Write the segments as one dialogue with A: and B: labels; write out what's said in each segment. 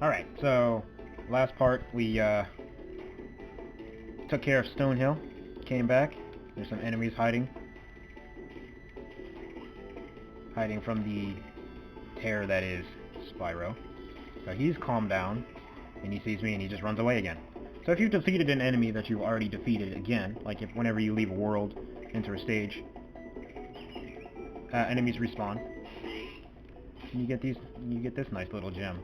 A: Alright, so last part we took care of Stonehill, came back, there's some enemies hiding from the terror that is Spyro. So he's calmed down, and he sees me and he just runs away again. So if you've defeated an enemy that you've already defeated again, like if whenever you leave a world, enter a stage, enemies respawn, and you get this nice little gem.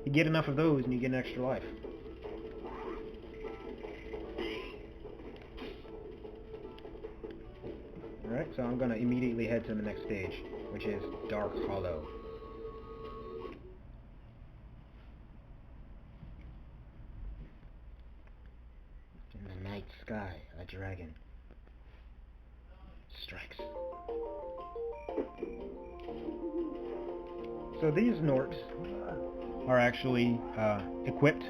A: You get enough of those and you get an extra life. Alright, so I'm gonna immediately head to the next stage, which is Dark Hollow. In the night sky, a dragon strikes. So these Norks are actually equipped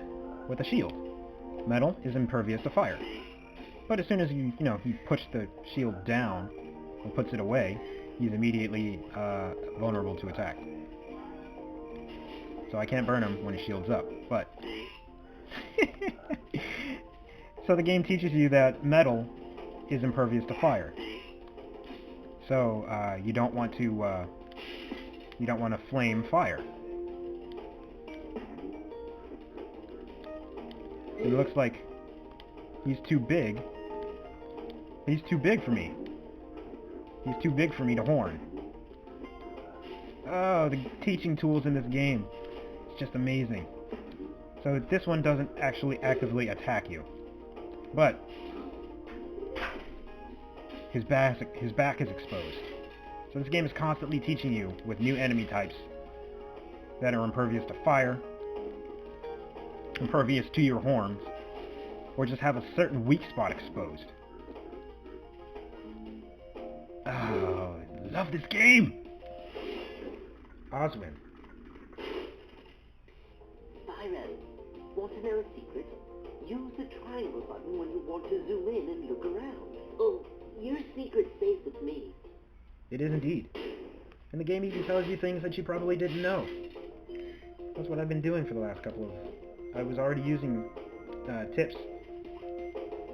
A: with a shield. Metal is impervious to fire. But as soon as he puts the shield down and puts it away, he's immediately vulnerable to attack. So I can't burn him when his shield's up, but... So the game teaches you that metal is impervious to fire. So you don't want to flame fire. It looks like he's too big. He's too big for me. He's too big for me to horn. Oh, the teaching tools in this game. It's just amazing. So this one doesn't actually actively attack you. But his back is exposed. So this game is constantly teaching you with new enemy types that are impervious to fire, impervious to your horns, or just have a certain weak spot exposed. Oh, I love this game! Oswin.
B: Spyro, want to know a secret? Use the triangle button when you want to zoom in and look around. Oh, your secret's safe with me.
A: It is indeed. And the game even tells you things that you probably didn't know. That's what I've been doing for the last couple of... I was already using tips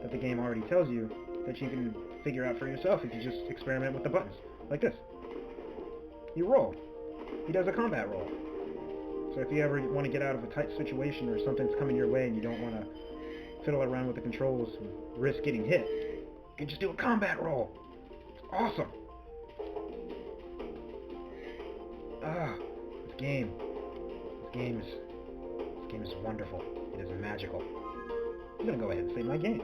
A: that the game already tells you that you can figure out for yourself if you just experiment with the buttons. Like this. You roll. He does a combat roll. So if you ever want to get out of a tight situation or something's coming your way and you don't want to fiddle around with the controls and risk getting hit, you can just do a combat roll. It's awesome. This game is wonderful. It is magical. I'm gonna go ahead and save my game.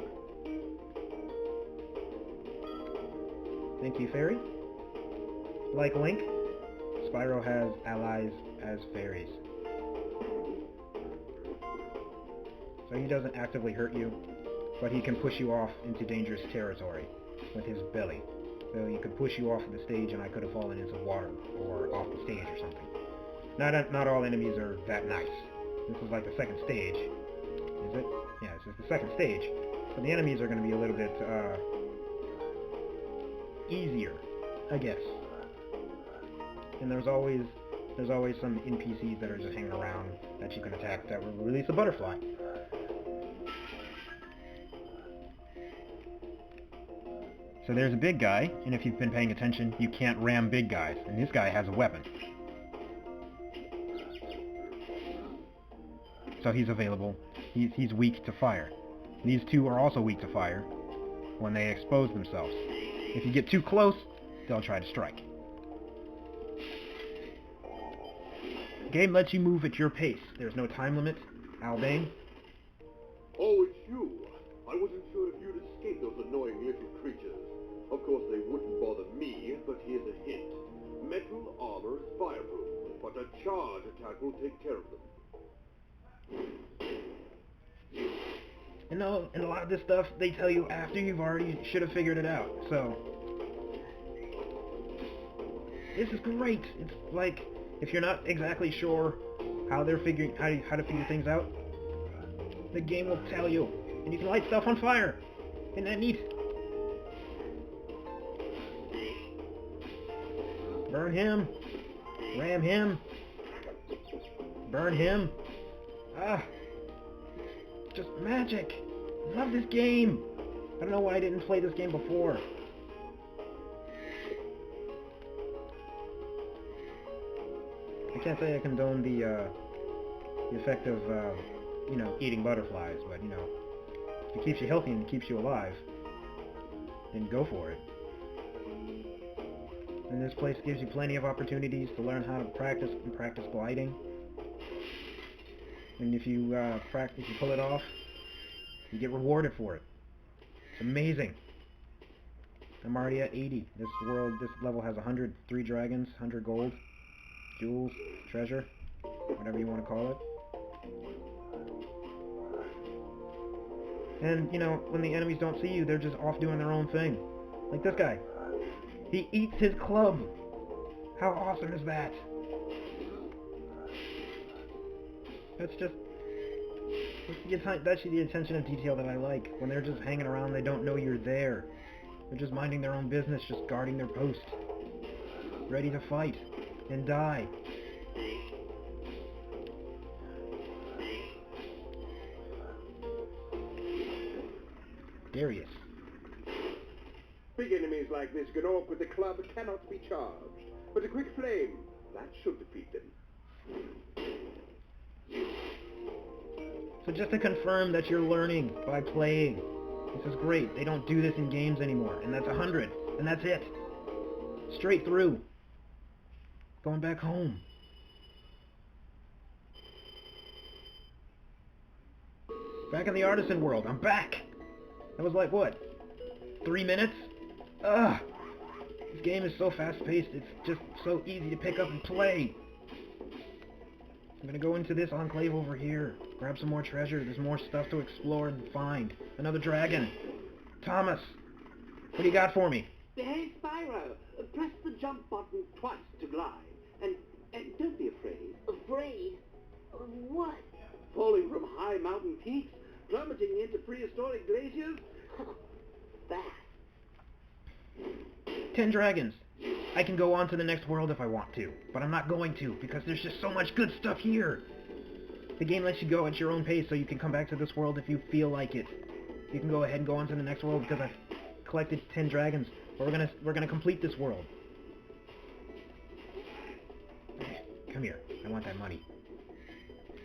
A: Thank you, fairy. Like Link, Spyro has allies as fairies. So he doesn't actively hurt you, but he can push you off into dangerous territory with his belly. So he could push you off of the stage and I could have fallen into water or off the stage or something. Not all enemies are that nice. This is like the second stage. Is it? Yeah, this is the second stage. So the enemies are going to be a little bit easier, I guess. And there's always some NPCs that are just hanging around that you can attack that will release a butterfly. So there's a big guy, and if you've been paying attention, you can't ram big guys, and this guy has a weapon. So he's available. He's weak to fire. These two are also weak to fire when they expose themselves. If you get too close, they'll try to strike. The game lets you move at your pace. There's no time limit. Albane.
C: Oh, it's you. I wasn't sure if you'd escape those annoying little creatures. Of course, they wouldn't bother me, but here's a hint. Metal armor is fireproof, but a charge attack will take care of them.
A: And a lot of this stuff they tell you after you've already should have figured it out. So this is great. It's like if you're not exactly sure how they're figuring how to figure things out, the game will tell you, and you can light stuff on fire. Isn't that neat? Burn him. Ram him. Burn him. Ah! Just magic! I love this game! I don't know why I didn't play this game before. I can't say I condone the effect of, you know, eating butterflies, but, you know, if it keeps you healthy and keeps you alive, then go for it. And this place gives you plenty of opportunities to learn how to practice gliding. And if you pull it off, you get rewarded for it. It's amazing. I'm already at 80. This level has 103 dragons, 100 gold, jewels, treasure, whatever you want to call it. And, you know, when the enemies don't see you, they're just off doing their own thing. Like this guy. He eats his club. How awesome is that? That's the attention to detail that I like. When they're just hanging around, they don't know you're there. They're just minding their own business, just guarding their post. Ready to fight and die. Darius.
C: Big enemies like this Gnorc with the club cannot be charged, but a quick flame, that should defeat them.
A: So just to confirm that you're learning by playing. This is great. They don't do this in games anymore. And that's 100. And that's it. Straight through. Going back home. Back in the artisan world. I'm back. That was like, what? 3 minutes? Ugh. This game is so fast-paced. It's just so easy to pick up and play. I'm gonna go into this enclave over here. Grab some more treasure. There's more stuff to explore and find. Another dragon. Thomas, what do you got for me?
B: Hey, Spyro, press the jump button twice to glide. And don't be afraid. Afraid? Of what? Falling from high mountain peaks? Plummeting into prehistoric glaciers? That.
A: 10 dragons. I can go on to the next world if I want to, but I'm not going to because there's just so much good stuff here. The game lets you go at your own pace, so you can come back to this world if you feel like it. You can go ahead and go on to the next world because I've collected 10 dragons. But we're gonna complete this world. Come here. I want that money.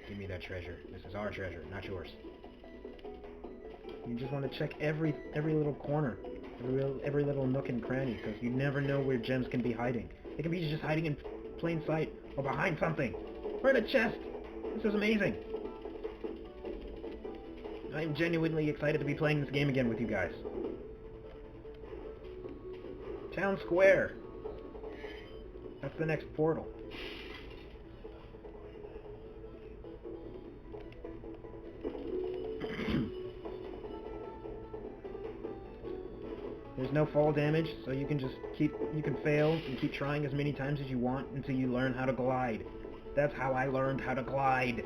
A: Give me that treasure. This is our treasure, not yours. You just want to check every little corner, every little nook and cranny, because you never know where gems can be hiding. They can be just hiding in plain sight or behind something, or in a chest. This is amazing. I'm genuinely excited to be playing this game again with you guys. Town Square. That's the next portal. There's no fall damage, so you can fail and keep trying as many times as you want until you learn how to glide. That's how I learned how to glide.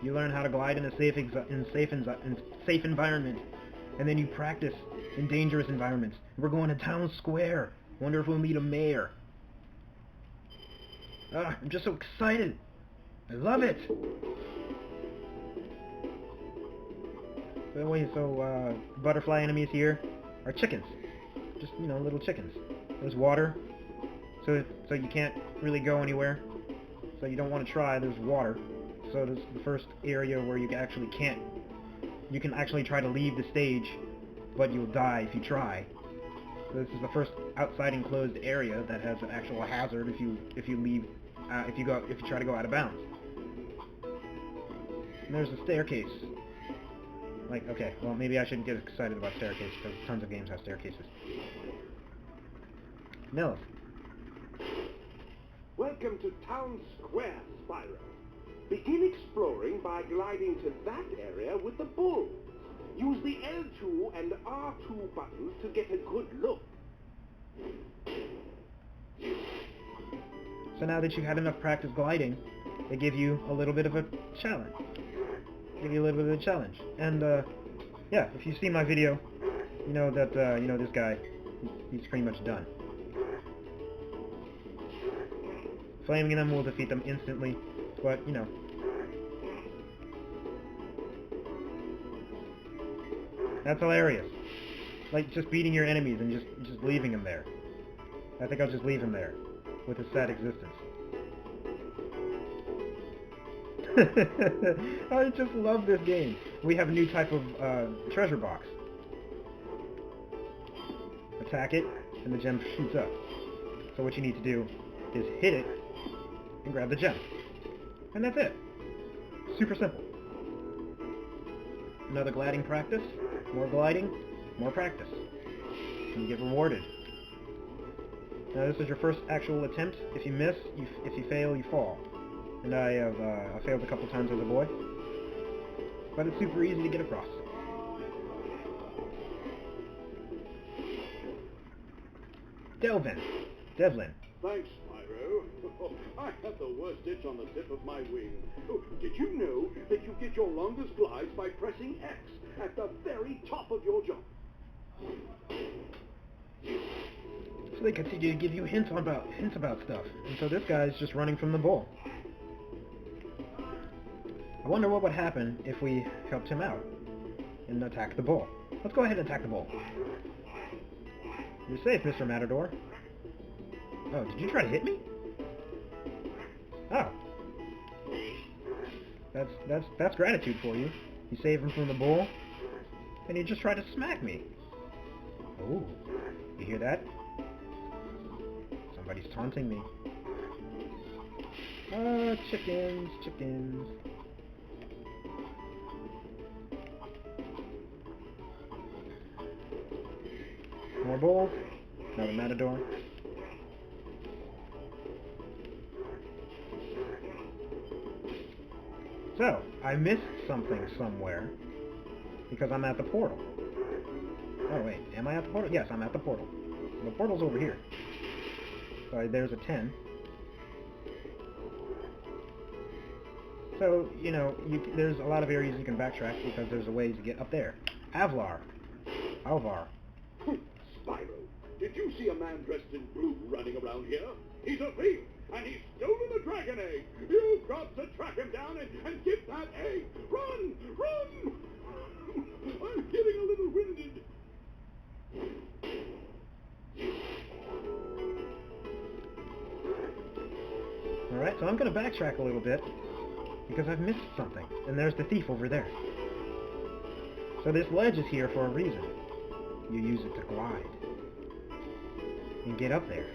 A: You learn how to glide in a safe environment, and then you practice in dangerous environments. We're going to Town Square. Wonder if we'll meet a mayor. I'm just so excited. I love it. So butterfly enemies here are chickens. Just, you know, little chickens. There's water, so you can't really go anywhere. So you don't want to try. There's water. So this is the first area where you actually can't. You can actually try to leave the stage, but you'll die if you try. So this is the first outside enclosed area that has an actual hazard if you leave if you try to go out of bounds. And there's a staircase. Like, okay, well, maybe I shouldn't get excited about staircases, because tons of games have staircases. Mills.
C: Welcome to Town Square, Spyro. Begin exploring by gliding to that area with the bull. Use the L2 and R2 buttons to get a good look.
A: So now that you've had enough practice gliding, they give you a little bit of a challenge. And yeah, if you see my video, you know that this guy, he's pretty much done. Flaming them will defeat them instantly, but you know, That's hilarious. Like, just beating your enemies and just leaving him there. I think I'll just leave him there, with his sad existence. I just love this game. We have a new type of treasure box. Attack it, and the gem shoots up. So what you need to do is hit it and grab the gem. And that's it. Super simple. Another gliding practice, more gliding, more practice. And you get rewarded. Now this is your first actual attempt. If you miss, if you fail, you fall. And I failed a couple times as a boy. But it's super easy to get across. Devlin.
C: Thanks, Spyro. I had the worst itch on the tip of my wing. Oh, did you know that you get your longest glides by pressing X at the very top of your jump?
A: So they continue to give you hints about stuff. And so this guy's just running from the bull. I wonder what would happen if we helped him out and attacked the bull. Let's go ahead and attack the bull. You're safe, Mr. Matador. Oh, did you try to hit me? Oh. That's gratitude for you. You saved him from the bull, and you just tried to smack me. Oh, you hear that? Somebody's taunting me. Chickens, chickens. More bulls. Another matador. So, I missed something somewhere because I'm at the portal. Oh wait, am I at the portal? Yes, I'm at the portal. The portal's over here. So there's a 10. So, you know, there's a lot of areas you can backtrack because there's a way to get up there. Alvar.
C: Spyro, did you see a man dressed in blue running around here? He's a thief, and he's stolen a dragon egg. You've got to track him down and get that egg. Run! Run! I'm getting a little winded.
A: Alright, so I'm going to backtrack a little bit because I've missed something. And there's the thief over there. So this ledge is here for a reason. You use it to glide and get up there.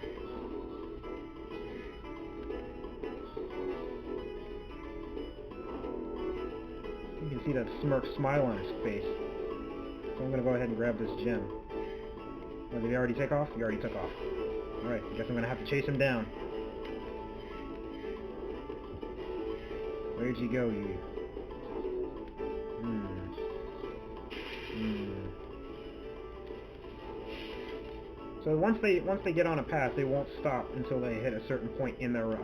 A: You can see that smirk smile on his face. So I'm going to go ahead and grab this gem. Oh, did he already take off? He already took off. Alright, I guess I'm going to have to chase him down. Where'd you go, you? So once they get on a path, they won't stop until they hit a certain point in their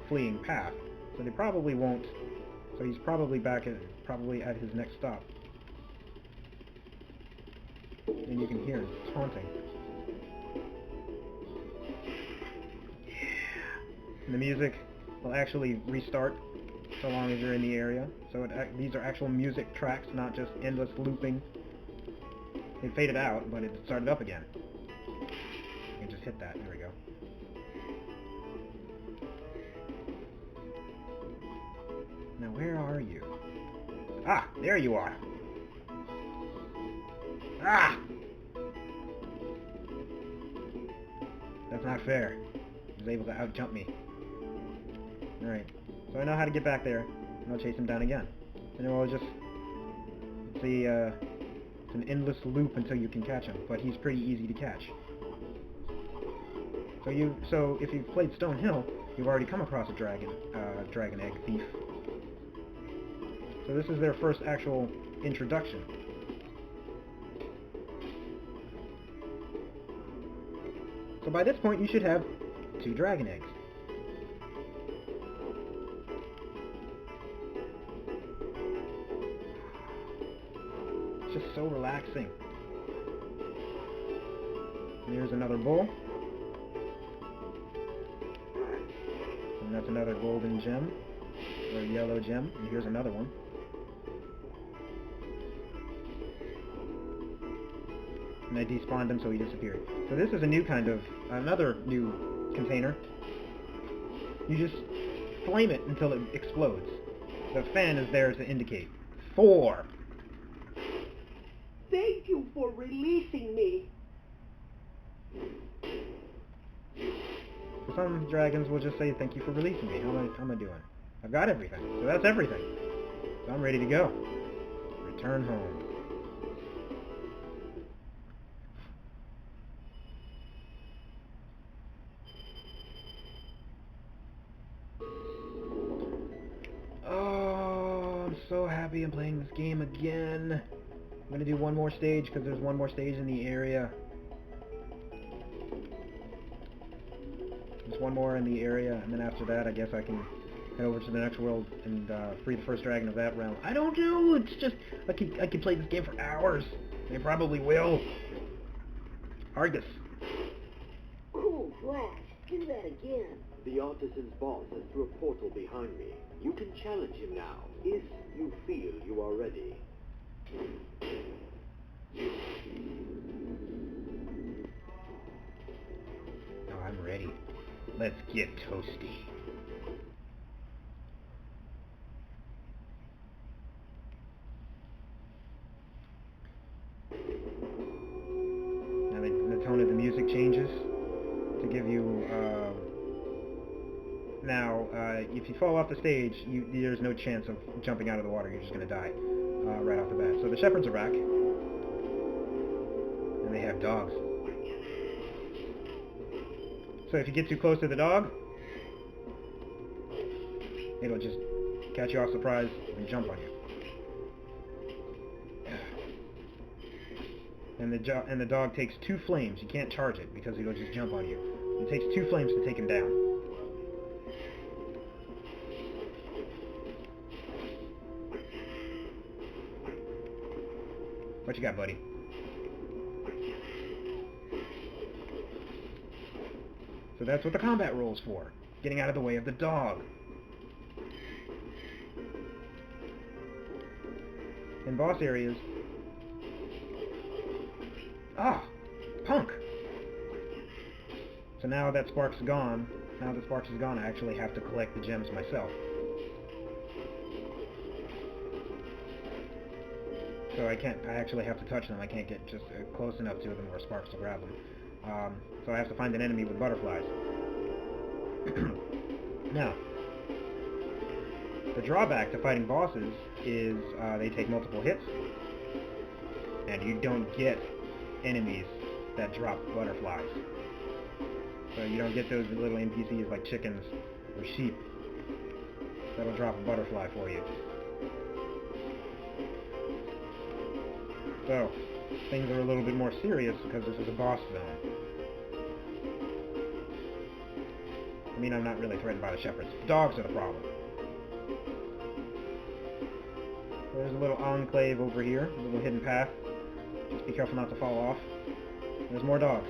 A: fleeing path. So they probably won't. So he's probably at his next stop. And you can hear him taunting. Yeah. And the music will actually restart so long as you're in the area. So these are actual music tracks, not just endless looping. It faded out, but it started up again. You can just hit that. There we go. Now where are you? Ah! There you are! Ah! That's not fair. He was able to out-jump me. Alright. So I know how to get back there. And I'll chase him down again. And then we'll just see, it's an endless loop until you can catch him. But he's pretty easy to catch. So if you've played Stone Hill, you've already come across a dragon egg thief. So this is their first actual introduction. So by this point you should have 2 dragon eggs. It's just so relaxing. And here's another bull. And that's another golden gem, or yellow gem, and here's another one. And I despawned him, so he disappeared. So this is a new kind of, another new container. You just flame it until it explodes. The fan is there to indicate. 4.
B: Thank you for releasing me.
A: Some dragons will just say, thank you for releasing me. How am I doing? I've got everything. So that's everything. So I'm ready to go. Return home. Oh, I'm so happy I'm playing this game again. I'm going to do one more stage because there's one more stage in the area. There's one more in the area, and then after that I guess I can head over to the next world and free the first dragon of that realm. I don't know, it's just, I could play this game for hours. I probably will. Argus.
D: Cool flash. Do that again.
B: The artisan's boss is through a portal behind me. You can challenge him now, if you feel you are ready.
A: Now I'm ready. Let's get toasty. Now the tone of the music changes to give you, if you fall off the stage, there's no chance of jumping out of the water. You're just going to die right off the bat. So the shepherds are back, and they have dogs. So if you get too close to the dog, it'll just catch you off surprise and jump on you. And the dog takes 2 flames. You can't charge it because it'll just jump on you. It takes 2 flames to take him down. What you got, buddy? So that's what the combat roll's for. Getting out of the way of the dog. In boss areas... Ah! Punk! So now that Spark's gone, I actually have to collect the gems myself. So I actually have to touch them. I can't get just close enough to them or Sparks to grab them. So I have to find an enemy with butterflies. Now, the drawback to fighting bosses is they take multiple hits, and you don't get enemies that drop butterflies. So you don't get those little NPCs like chickens or sheep that'll drop a butterfly for you. So, things are a little bit more serious because this is a boss zone. I mean, I'm not really threatened by the shepherds. Dogs are the problem. So there's a little enclave over here, a little hidden path. Just be careful not to fall off. There's more dogs.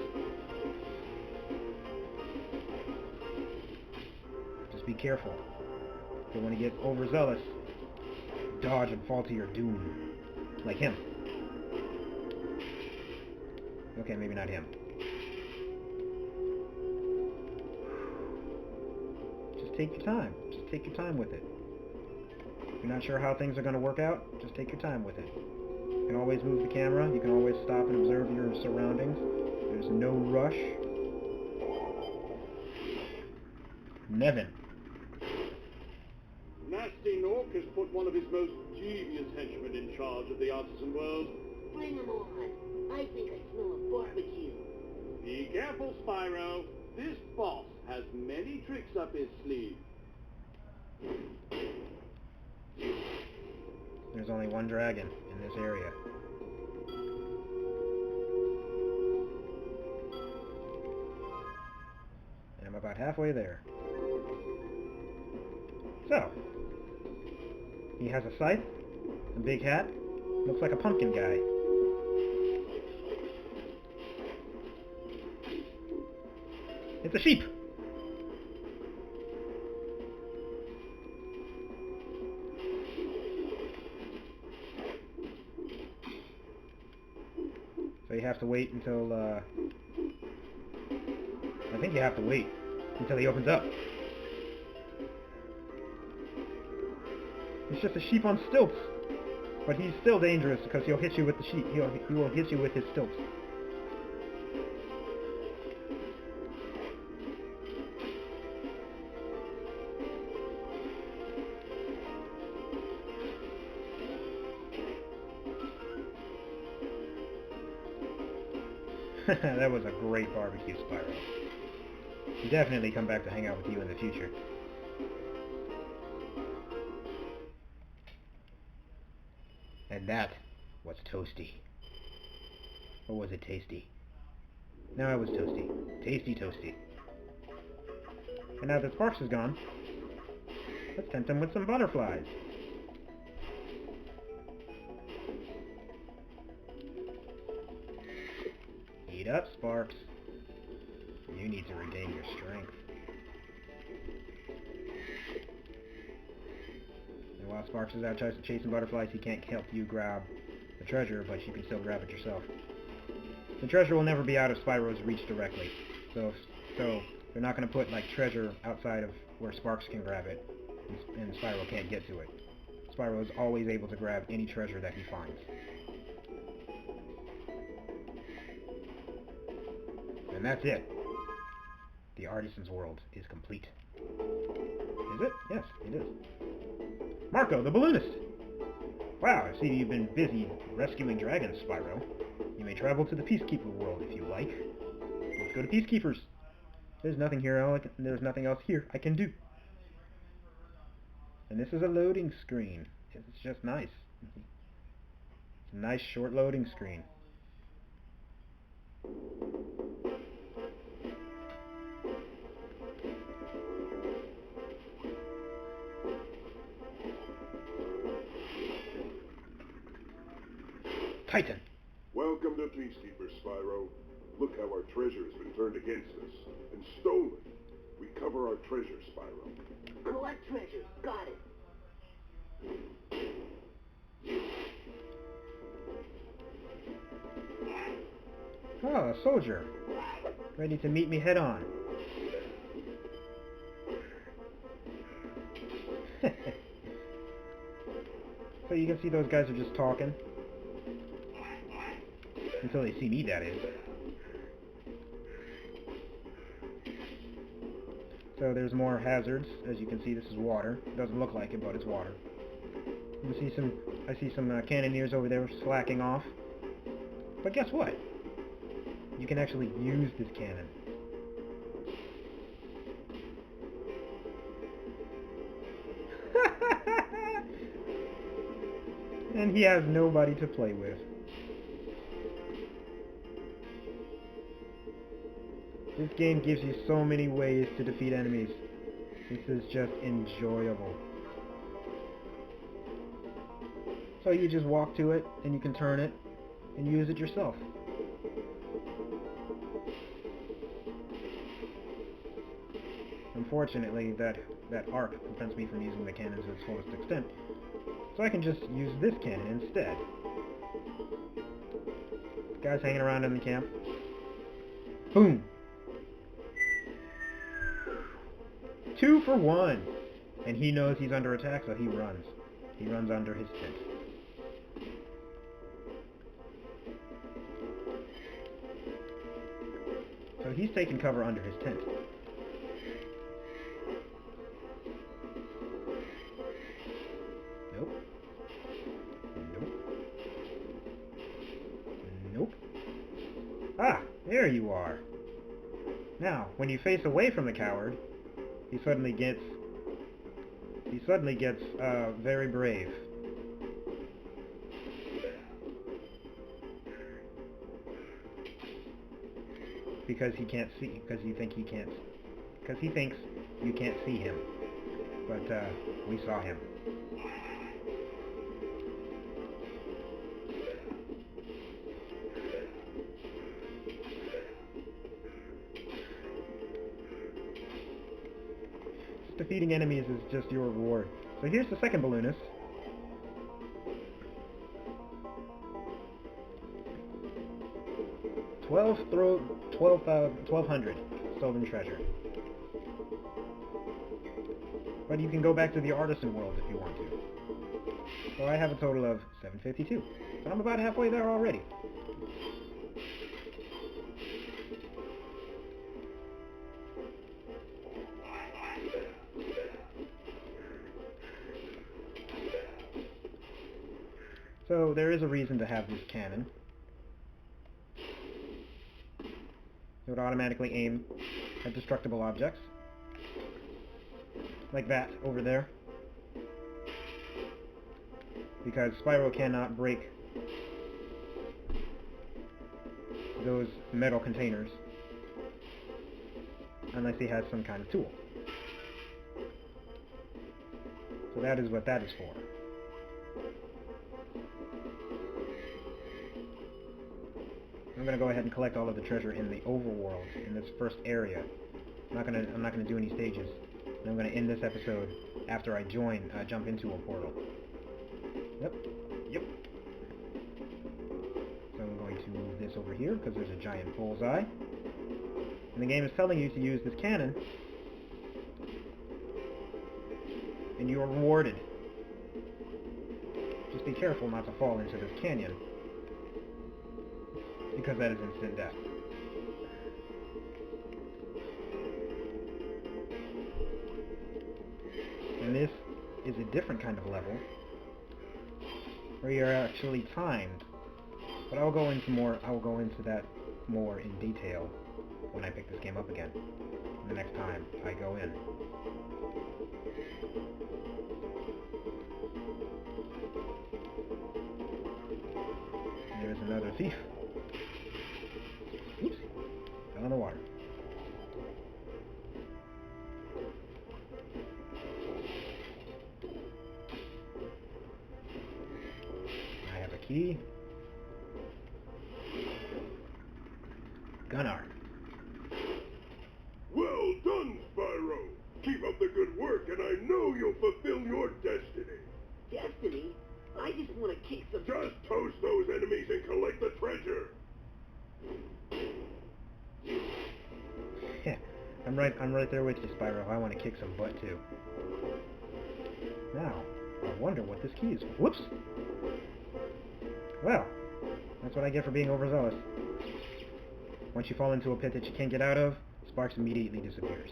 A: Just be careful. But when you get overzealous, dodge and fall to your doom. Like him. Okay, maybe not him. Just take your time. Just take your time with it. If you're not sure how things are going to work out, just take your time with it. You can always move the camera. You can always stop and observe your surroundings. There's no rush. Nevin.
C: Nasty Nork has put one of his most devious henchmen in charge of the artisan world.
D: Bring him on. I think I smell a barbecue.
C: Be careful, Spyro. This boss has many tricks up his sleeve.
A: There's only one dragon in this area. And I'm about halfway there. So, he has a scythe, a big hat, looks like a pumpkin guy. It's a sheep! So So you have to wait until, I think you have to wait until he opens up. It's just a sheep on stilts. But he's still dangerous because he'll hit you with the sheep. He will hit you with his stilts. That was a great barbecue, Spyro. We'll definitely come back to hang out with you in the future. And that was toasty. Or was it tasty? No, it was toasty. Tasty toasty. And now that Sparks is gone, let's tempt him with some butterflies. Eat up, Sparks. You need to regain your strength. And while Sparks is out chasing butterflies, he can't help you grab the treasure, but you can still grab it yourself. The treasure will never be out of Spyro's reach directly, so they're not going to put like treasure outside of where Sparks can grab it, and Spyro can't get to it. Spyro is always able to grab any treasure that he finds. And that's it. The artisan's world is complete. Is it? Yes, it is. Marco, the balloonist! Wow, I see you've been busy rescuing dragons, Spyro. You may travel to the Peacekeeper world if you like. Let's go to Peacekeepers. There's nothing here. There's nothing else here I can do. And this is a loading screen. It's just nice. It's a nice short loading screen. Titan.
C: Welcome to Peacekeeper, Spyro. Look how our treasure has been turned against us and stolen. Recover our treasure, Spyro.
D: Collect treasure. Got it.
A: Oh, a soldier. Ready to meet me head on. So you can see those guys are just talking. Until they see me, that is. So there's more hazards. As you can see, this is water. It doesn't look like it, but it's water. You see some. I see some cannoneers over there slacking off. But guess what? You can actually use this cannon. And he has nobody to play with. This game gives you so many ways to defeat enemies. This is just enjoyable. So you just walk to it, and you can turn it, and use it yourself. Unfortunately, that arc prevents me from using the cannon to its fullest extent. So I can just use this cannon instead. Guys hanging around in the camp. Boom! 2 for 1! And he knows he's under attack, so he runs. He runs under his tent. So he's taking cover under his tent. Nope. Nope. Nope. Ah! There you are! Now, when you face away from the coward, he suddenly gets very brave. Because he can't see, because he thinks you can't see him. But we saw him. Defeating enemies is just your reward. So here's the second balloonist. 1,200 stolen treasure. But you can go back to the artisan world if you want to. So I have a total of 752. So I'm about halfway there already. So there is a reason to have this cannon. It would automatically aim at destructible objects. Like that over there. Because Spyro cannot break those metal containers unless he has some kind of tool. So that is what that is for. I'm gonna go ahead and collect all of the treasure in the overworld in this first area. I'm not gonna do any stages. And I'm gonna end this episode after I jump into a portal. Yep. So I'm going to move this over here because there's a giant bullseye. And the game is telling you to use this cannon. And you are rewarded. Just be careful not to fall into this canyon, because that is instant death. And this is a different kind of level, where you're actually timed. But I'll go into that more in detail when I pick this game up again, the next time I go in. And there's another thief. Oops, fell in the water. I have a key. Gunnar.
C: Well done, Spyro. Keep up the good work, and I know you'll fulfill your destiny.
D: Destiny? I just want to kick some...
C: Just toast those enemies and collect the treasure.
A: Yeah, I'm right there with you, Spyro. I want to kick some butt too. Now, I wonder what this key is. Whoops! Well, that's what I get for being overzealous. Once you fall into a pit that you can't get out of, Sparks immediately disappears.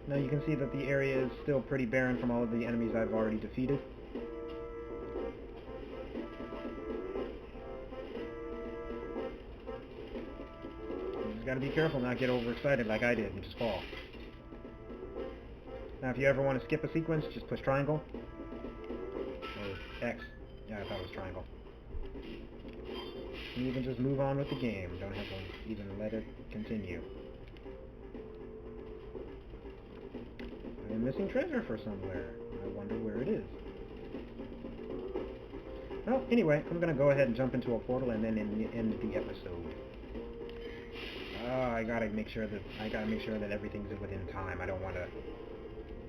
A: Now you can see that the area is still pretty barren from all of the enemies I've already defeated. You just gotta be careful not get overexcited like I did and just fall. Now if you ever want to skip a sequence, just push triangle. Or X. Yeah, I thought it was triangle. And you can just move on with the game. Don't have to even let it continue. I'm missing treasure for somewhere. I wonder where it is. Well, anyway, I'm gonna go ahead and jump into a portal and then end the episode. I gotta make sure that everything's within time. I don't want to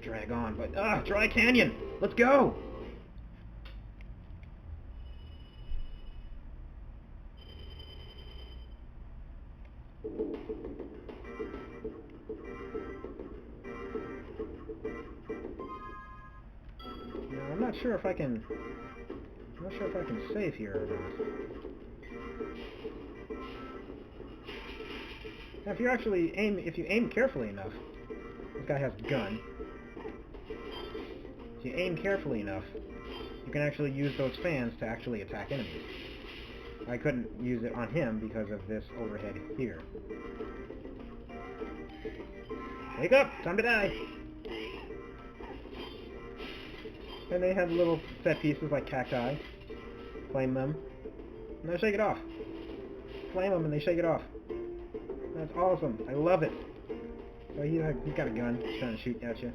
A: drag on, but Dry Canyon! Let's go! Now, I'm not sure if I can save here or not. Now, if you aim carefully enough, this guy has a gun. If you aim carefully enough, you can actually use those fans to actually attack enemies. I couldn't use it on him because of this overhead here. Wake up! Time to die! And they have little set pieces like cacti. Flame them. And they shake it off. Flame them and they shake it off. That's awesome. I love it. So he's got a gun. He's trying to shoot at you.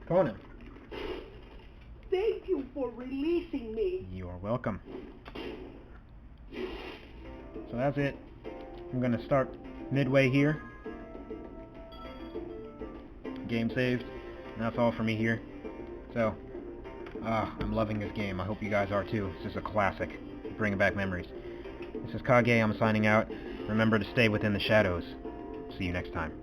A: Come on in.
D: Thank you for releasing me.
A: You're welcome. So that's it. I'm going to start midway here. Game saved. And that's all for me here. So, I'm loving this game. I hope you guys are too. This is a classic. Bringing back memories. This is Kage. I'm signing out. Remember to stay within the shadows. See you next time.